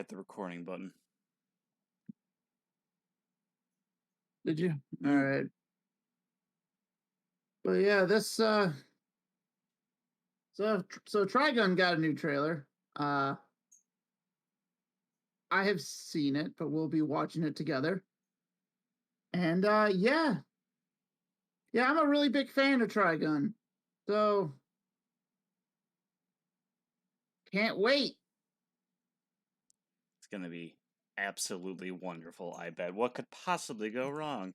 hit the recording button. Did you? All right. But yeah, this so Trigun got a new trailer. I have seen it, but we'll be watching it together. And yeah, I'm a really big fan of Trigun. So can't wait. It's gonna be absolutely wonderful, I bet. What could possibly go wrong?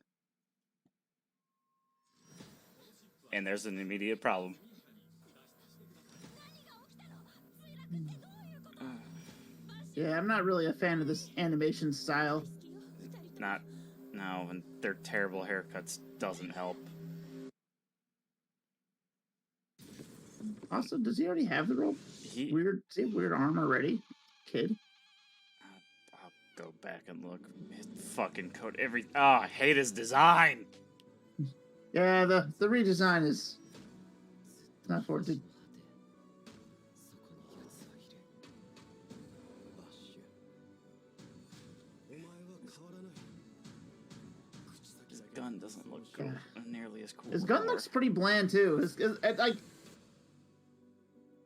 And there's an immediate problem. Yeah, I'm not really a fan of this animation style. No, and their terrible haircuts doesn't help. Also, does he already have the weird arm already? Kid. I'll go back and look. His fucking coat, I hate his design! Yeah, the redesign is not for it. His gun doesn't look cool, nearly as cool. His gun looks pretty bland too. Like,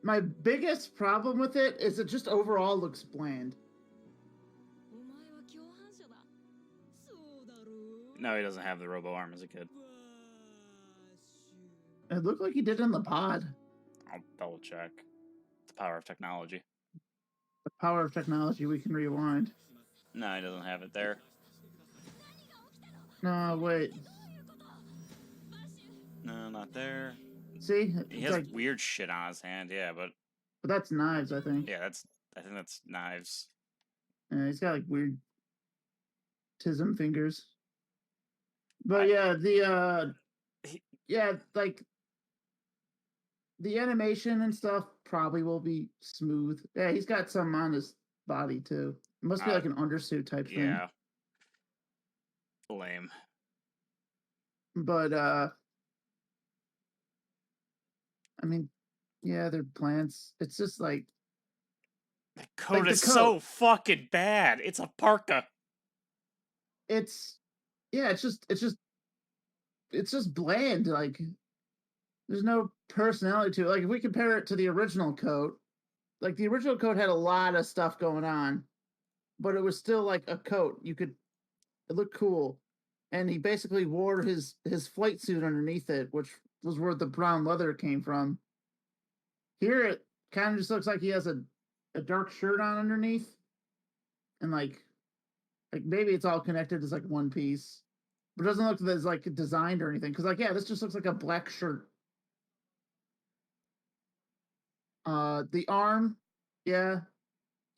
my biggest problem with it is it just overall looks bland. No, he doesn't have the Robo Arm as a kid. It looked like he did in the pod. I'll double check. The power of technology. The power of technology, we can rewind. No, he doesn't have it there. No, wait. No, not there. See? He has weird shit on his hand, yeah, but that's knives, I think. Yeah, I think that's knives. Yeah, he's got like weird tism fingers. But like the animation and stuff probably will be smooth. Yeah, he's got some on his body too. It must be like an undersuit type thing. Yeah. Lame. But I mean, yeah, they're plants. It's just like the coat is so fucking bad. It's a parka. It's just bland. Like, there's no personality to it. Like, if we compare it to the original coat, like the original coat had a lot of stuff going on, but it was still like a coat. It looked cool. And he basically wore his flight suit underneath it, which was where the brown leather came from. Here it kind of just looks like he has a dark shirt on underneath. And like maybe it's all connected as like one piece. But it doesn't look as like designed or anything. Because this just looks like a black shirt. The arm, yeah.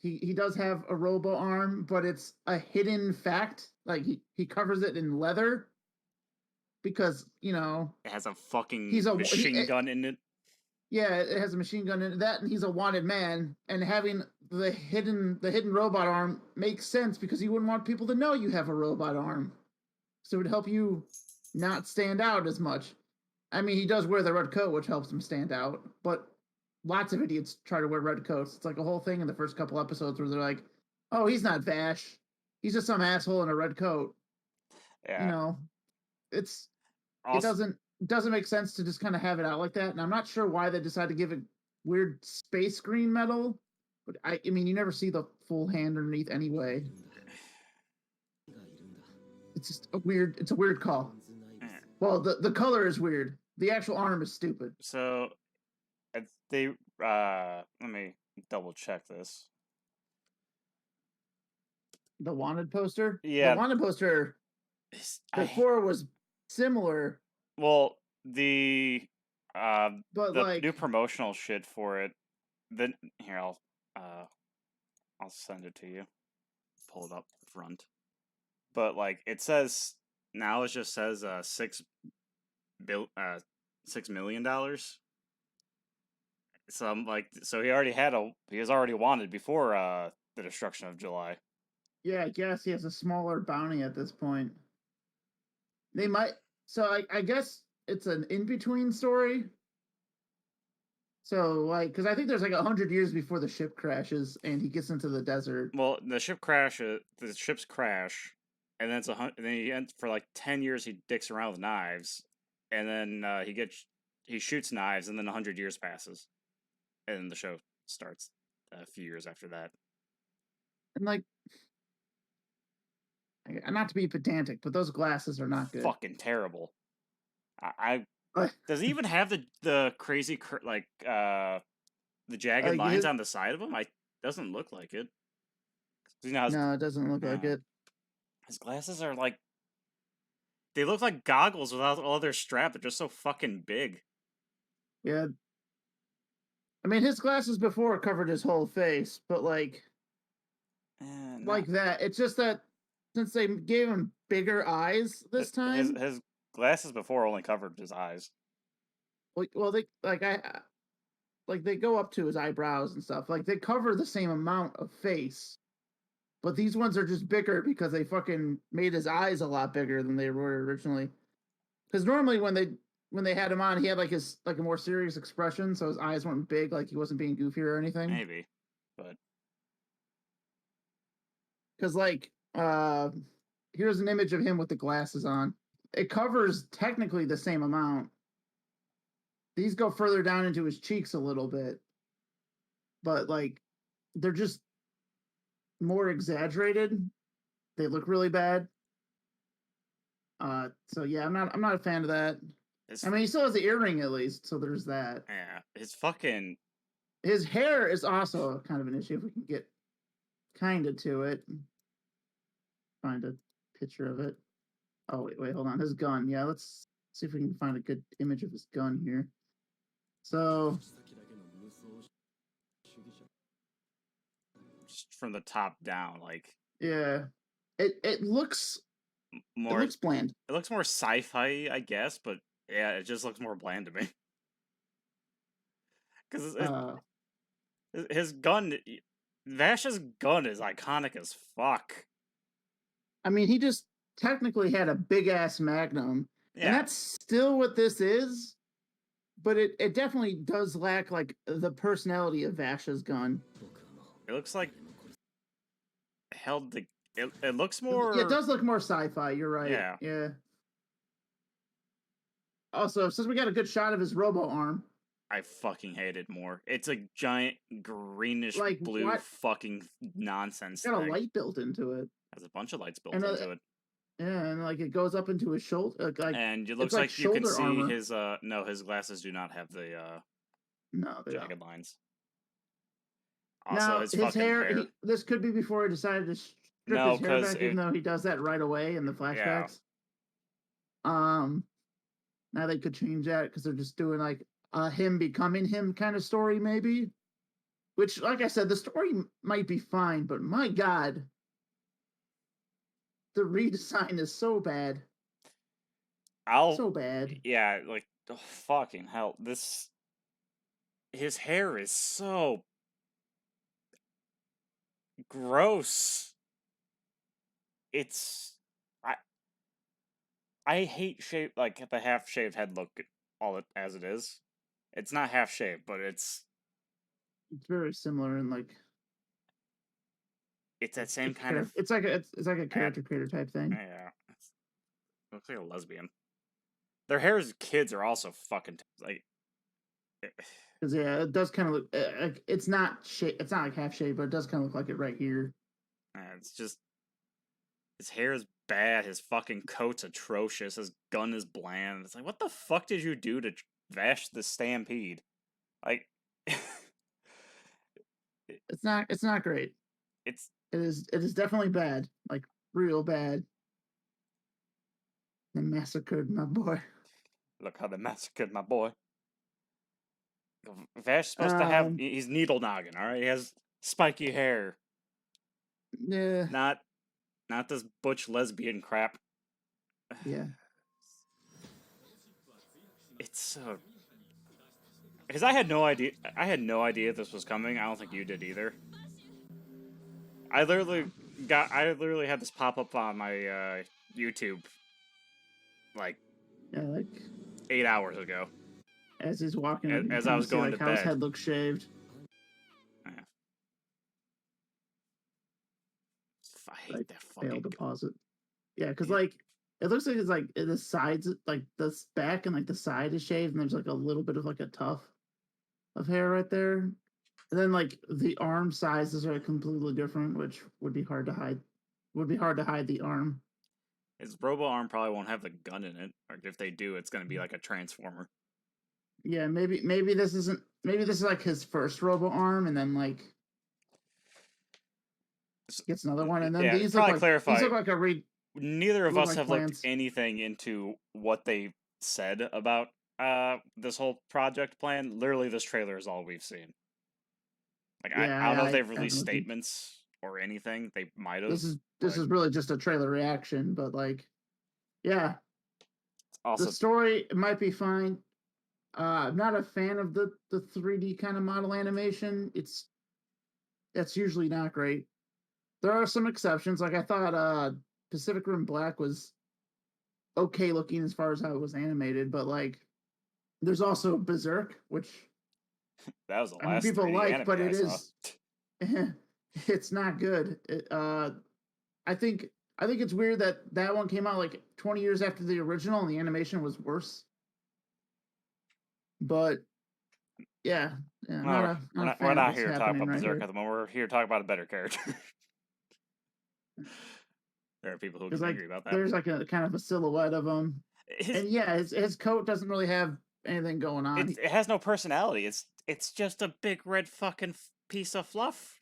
He does have a Robo Arm, but it's a hidden fact. Like he covers it in leather because it has a fucking machine gun in it. Yeah, it has a machine gun in it. That, and he's a wanted man. And having the hidden robot arm makes sense because you wouldn't want people to know you have a robot arm, so it would help you not stand out as much. I mean, he does wear the red coat, which helps him stand out, but lots of idiots try to wear red coats. It's like a whole thing in the first couple episodes where they're like, "Oh, he's not Vash. He's just some asshole in a red coat." Yeah. It doesn't make sense to just kind of have it out like that. And I'm not sure why they decided to give it weird space green metal. But I mean, you never see the full hand underneath anyway. It's just a weird call. Well, the color is weird. The actual arm is stupid. So let me double check this. The wanted poster? Yeah. The wanted poster before was similar. Well, the new promotional shit for it. Then here I'll send it to you. Pull it up front. But like it says now, it just says $6 million. So I'm like, so he was already wanted before the destruction of July. Yeah, I guess he has a smaller bounty at this point. They might. So I guess it's an in-between story. So, like, because I think there's like 100 years before the ship crashes and he gets into the desert. Well, the ship's crash, and then then he ends for like 10 years. He dicks around with knives, and then he shoots knives, and then 100 years passes, and the show starts a few years after that. And like, not to be pedantic, but those glasses are not good. Fucking terrible. Does he even have the crazy the jagged lines on the side of him? Doesn't look like it. No, it doesn't look like it. His glasses are like, they look like goggles without all their strap. They're just so fucking big. Yeah. I mean, his glasses before covered his whole face, but like that. It's just that since they gave him bigger eyes this time, his glasses before only covered his eyes. Well, they they go up to his eyebrows and stuff. Like they cover the same amount of face, but these ones are just bigger because they fucking made his eyes a lot bigger than they were originally. Because normally when they had him on, he had like a more serious expression, so his eyes weren't big, like he wasn't being goofy or anything. Maybe, but because here's an image of him with the glasses on. It covers technically the same amount. These go further down into his cheeks a little bit, but like they're just more exaggerated. They look really bad. So yeah, I'm not a fan of that. I mean, he still has the earring at least, so there's that. Yeah, his hair is also kind of an issue. If we can get kind of to it, find a picture of it. Oh wait, hold on. His gun. Yeah, let's see if we can find a good image of his gun here. So, just from the top down, like, yeah, it looks more. It looks bland. It looks more sci-fi, I guess, but yeah, it just looks more bland to me. Because his gun, Vash's gun is iconic as fuck. I mean, he just technically had a big ass Magnum, and that's still what this is. But it definitely does lack like the personality of Vash's gun. It looks like it looks more. It does look more sci-fi. You're right. Yeah. Also, since we got a good shot of his Robo Arm, I fucking hate it more. It's a giant greenish blue fucking nonsense. It's got a light built into it. Has a bunch of lights built into it. Yeah, and like it goes up into his shoulder. And it looks like you can see armor. His his glasses do not have the jagged lines. Also, now, his hair. This could be before he decided to strip his hair back, even though he does that right away in the flashbacks. Yeah. Now they could change that because they're just doing like him becoming him kind of story, maybe. Which, like I said, the story might be fine, but my God, the redesign is so bad. So bad. Yeah, like fucking hell. His hair is so gross. It's I hate the half shaved head look as it is. It's not half shaved, but it's very similar in like it's that same kind of. It's like a character creator type thing. Yeah, it looks like a lesbian. Their hair as kids are also fucking like. Because yeah, it does kind of look like it's not it's not like half shaved, but it does kind of look like it right here. It's just his hair is bad. His fucking coat's atrocious. His gun is bland. It's like, what the fuck did you do to Vash the Stampede? Like, it's not great. It is definitely bad. Like real bad. They massacred my boy. Look how they massacred my boy. Vash's supposed to have. He's needle noggin, all right? He has spiky hair. Yeah. Not this butch lesbian crap. Yeah. It's so. Because I had no idea this was coming. I don't think you did either. I literally had this pop up on my YouTube like 8 hours ago. as he's walking, you can as I kind of was see going like to how his bed. head looks shaved. Yeah. I hate Like that fail fucking gun. deposit. Yeah, because Yeah. like it looks like it's like the sides, like the back and like the side is shaved, and there's like a little bit of like a tuft of hair right there. And then like the arm sizes are completely different, which would be hard to hide. Would be hard to hide the arm. His Robo Arm probably won't have the gun in it, or if they do, it's going to be like a transformer. Yeah, maybe this isn't. Maybe this is like his first Robo Arm, and then like gets another one, and then Yeah, these probably these clarify. look like a Neither of look us like have looked plants. anything into what they said about this whole project plan. Literally, this trailer is all we've seen. Like Yeah, I don't know if I they've haven't released looked in. statements or anything. They might have, This but is really just a trailer reaction, but like, yeah, the also story might be fine. I'm not a fan of the 3D kind of model animation. That's usually not great. There are some exceptions. Like I thought Pacific Rim Black was okay looking as far as how it was animated, but like there's also Berserk, which that was the I mean last people 3D like, anime but I it saw. is it's not good. I think I think it's weird that that one came out like 20 years after the original and the animation was worse. But yeah, yeah, No, not a we're fan of not what's here to talk happening about right Berserk here. at the moment. We're here to talk about a better character. There are people who Because get like angry about that. there's like a kind of a silhouette of him, and yeah, his coat doesn't really have anything going on. It has no personality. It's just a big red fucking piece of fluff.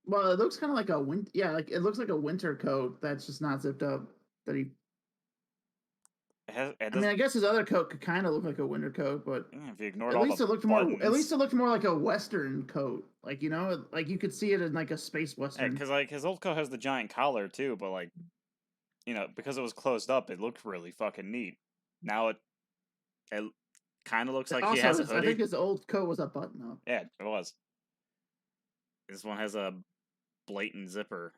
Well, it looks kind of like like it looks like a winter coat that's just not zipped up. That he, It I mean, does. I guess his other coat could kind of look like a winter coat, but If you ignored at all least the it looked more. At least buttons, it looked more like a western coat. Like like you could see it in like a space western. because like his old coat has the giant collar too, but like because it was closed up, it looked really fucking neat. Now it kind of looks like he has Also, a I think hoodie. his old coat was a button up. Yeah, it was. This one has a blatant zipper.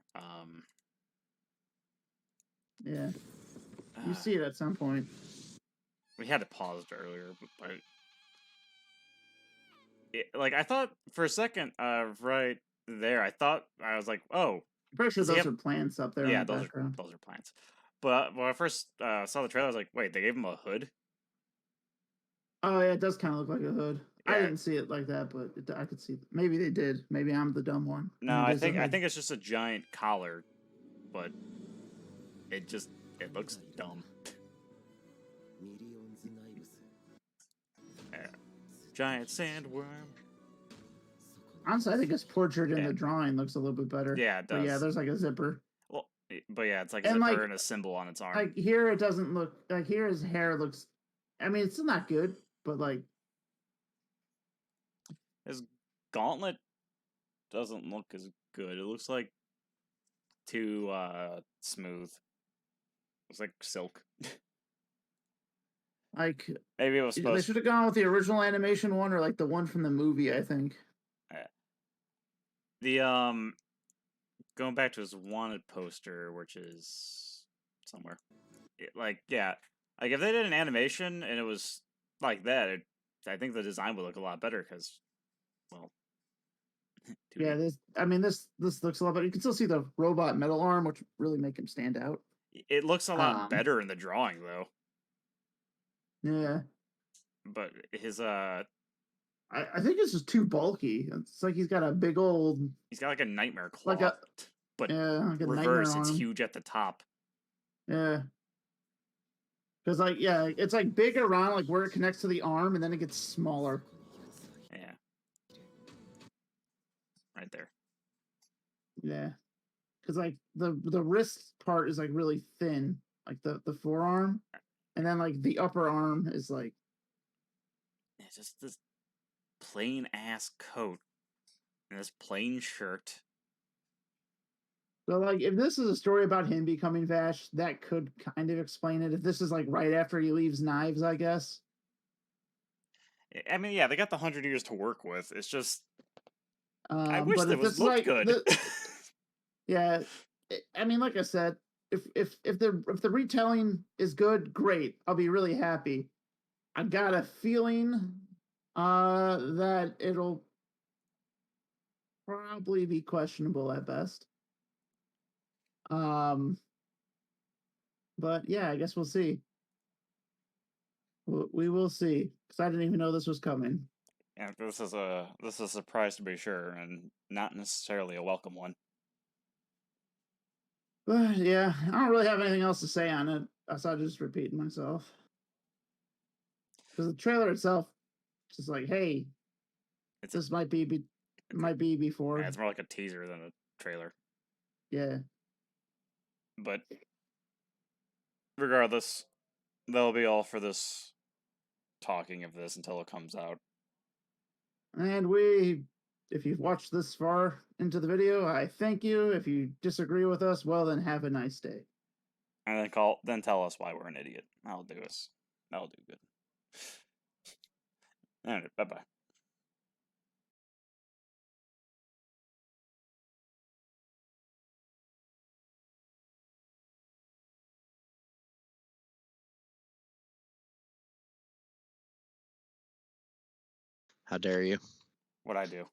Yeah, you see it at some point. We had to pause it earlier, but like I thought for a second, right there, I was like, oh, I'm pretty sure does he those have? are plants up there in Yeah, the background. those are plants. But when I first saw the trailer, I was like, wait, they gave him a hood? Oh yeah, it does kind of look like a hood. I Yeah. didn't see it like that, but I could see. Maybe they did. Maybe I'm the dumb one, No, and it is a I hood. think it's just a giant collar, but it looks dumb. Yeah. Giant sandworm. Honestly, I think his portrait in Yeah. the drawing looks a little bit better. Yeah, it But yeah, does. there's like a zipper. Well, but yeah, it's like a And zipper and a symbol on its arm. like here it doesn't look like here his hair looks. I mean, it's still not good, but like His gauntlet doesn't look as good. It looks like too smooth. It's like silk. like Maybe it was they supposed. should have gone with the original animation one or like the one from the movie. I think. The going back to his wanted poster, which is somewhere. Like if they did an animation and it was like that, I think the design would look a lot better because, well, Yeah, this looks a lot better. You can still see the robot metal arm, which really make him stand out. it looks a lot better in the drawing though. Yeah, But his I think it's just too bulky. It's like he's got a big old. he's got like a nightmare claw, Like a but like a reverse. nightmare It's arm. huge at the top. Yeah. Because like it's like big around like where it connects to the arm, and then it gets smaller. Yeah. Right there. Yeah. Because like the wrist part is like really thin, like the forearm, and then like the upper arm is like. It's just this plain ass coat and this plain shirt. So like if this is a story about him becoming Vash, that could kind of explain it. If this is like right after he leaves Knives, I guess. I mean, yeah, they got the 100 years to work with. It's just I wish But that if this was is looked like good. yeah, I mean, like I said, if the retelling is good, great. I'll be really happy. I got a feeling that it'll probably be questionable at best. But yeah, I guess we'll see. We will see, because I didn't even know this was coming. Yeah, this is a surprise to be sure, and not necessarily a welcome one. But yeah, I don't really have anything else to say on it aside just repeating myself. Because the trailer itself, just like, hey, this might be before. Yeah, it's more like a teaser than a trailer. Yeah. But regardless, that'll be all for this talking of this until it comes out. And if you've watched this far into the video, I thank you. If you disagree with us, well, then have a nice day. And then tell us why we're an idiot. That'll do us. That'll do good. Alright, bye-bye. How dare you? What'd I do?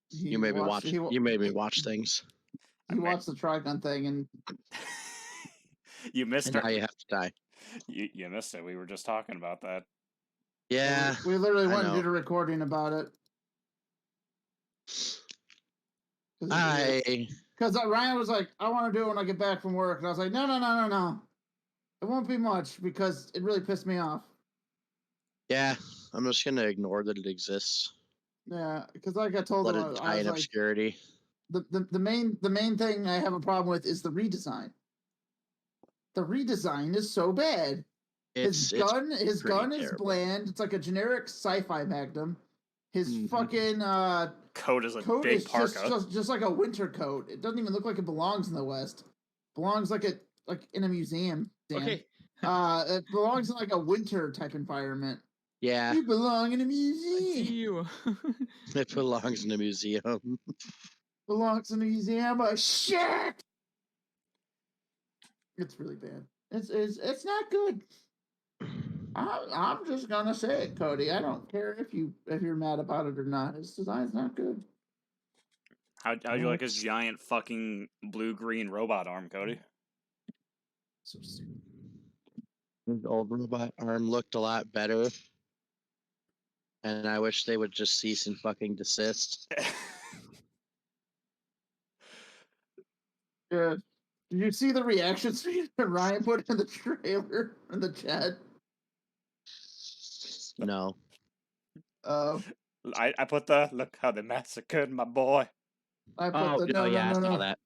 You made me watch. You made me watch things. You watched the Trigun thing, and you missed and it. Now you have to die. You missed it. We were just talking about that. Yeah, we literally went and did a recording about it. Because Ryan was like, I want to do it when I get back from work. And I was like, no. It won't be much because it really pissed me off. Yeah, I'm just going to ignore that it exists. Yeah, because like I told him, Let it die in obscurity. The main thing I have a problem with is the redesign. The redesign is so bad. His gun is bland. It's like a generic sci-fi Magnum. His fucking coat is a big parka. Just like a winter coat. It doesn't even look like it belongs in the West. Belongs like in a museum. Damn. Okay. It belongs in like a winter type environment. Yeah. You belong in a museum. You. It belongs in a museum. Belongs in a museum of shit. It's really bad. It's not good. I'm just gonna say it, Cody. I don't care if you're mad about it or not. His design's not good. How'd you like his giant fucking blue-green robot arm, Cody? So stupid. His old robot arm looked a lot better. And I wish they would just cease and fucking desist. Yeah. Did you see the reactions that Ryan put in the trailer in the chat? No. I put the look how they massacred my boy. I put the no. I saw that.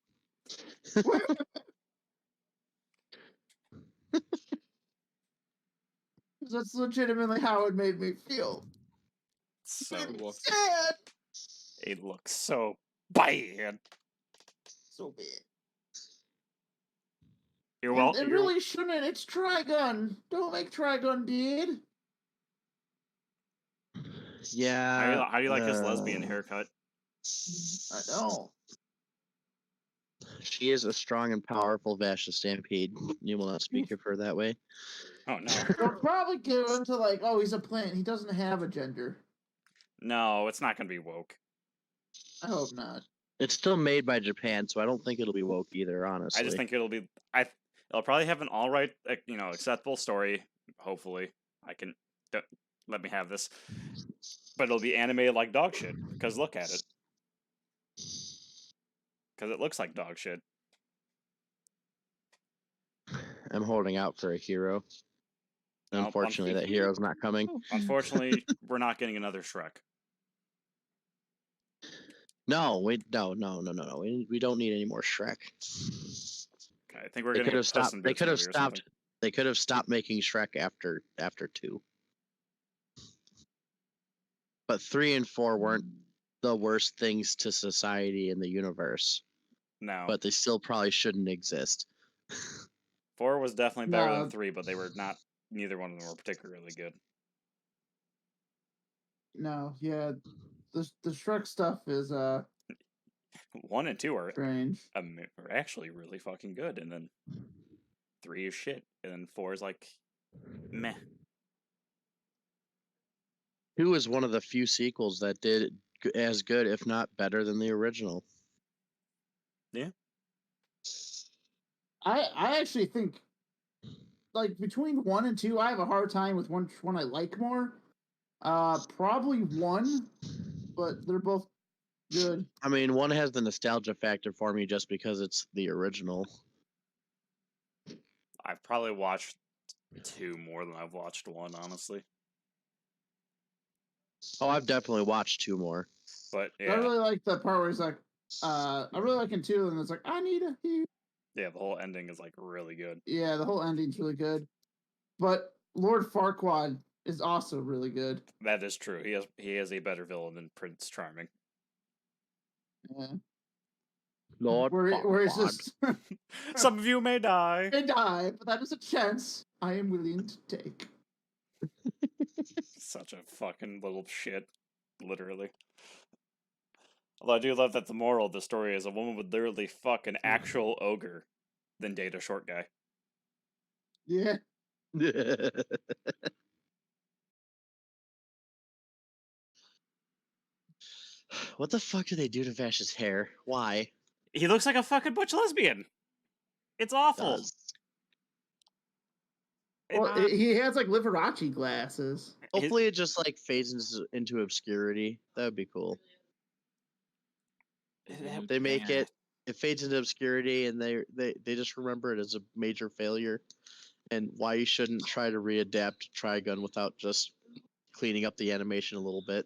That's legitimately how it made me feel. So sad. It looks so bad. So bad. It really shouldn't. It's Trigun. Don't make Trigun dead. Yeah. How do you like his lesbian haircut? I know. She is a strong and powerful Vasha Stampede. You will not speak of her that way. Oh no. They'll probably give him to like, oh, he's a plant. He doesn't have a gender. No, it's not gonna be woke. I hope not. It's still made by Japan, so I don't think it'll be woke either, honestly. I just think it'll be it'll probably have an alright, acceptable story, hopefully. Let me have this. But it'll be animated like dog shit, because look at it. Because it looks like dog shit. I'm holding out for a hero. Unfortunately, that hero's not coming. Unfortunately, we're not getting another Shrek. No, we don't need any more Shrek. I think we're going to get Puss in Boots movie or something. They could have stopped making Shrek after 2. But 3 and 4 weren't the worst things to society in the universe. No. But they still probably shouldn't exist. 4 was definitely better than 3, but they were not. Neither one of them were particularly good. No, yeah, the Shrek stuff is 1 and 2 are strange. Are actually really fucking good, and then 3 is shit, and then 4 is like Meh. 2 is one of the few sequels that did as good, if not better, than the original. Yeah. I actually think, like, between 1 and 2, I have a hard time with which one I like more. Probably 1, but they're both good. I mean, 1 has the nostalgia factor for me just because it's the original. I've probably watched 2 more than I've watched 1, honestly. Oh, I've definitely watched 2 more. But I yeah, really like the part where he's like, I really like in 2, and it's like, I need a hero. yeah, the whole ending is like really good. Yeah, the whole ending's really good. But Lord Farquaad is also really good. That is true. He is a better villain than Prince Charming. Yeah. Lord Where he's Farquaad. just Some of you may die. they die, but that is a chance I am willing to take. Such a fucking little shit, literally. Although I do love that the moral of the story is a woman would literally fuck an actual ogre than date a short guy. Yeah. What the fuck do they do to Vash's hair? Why? He looks like a fucking butch lesbian. It's awful. Does. Well, he has like Liberace glasses. Hopefully it just like fades into obscurity. That would be cool. They make it fades into obscurity, and they just remember it as a major failure, and why you shouldn't try to readapt Trigun without just cleaning up the animation a little bit.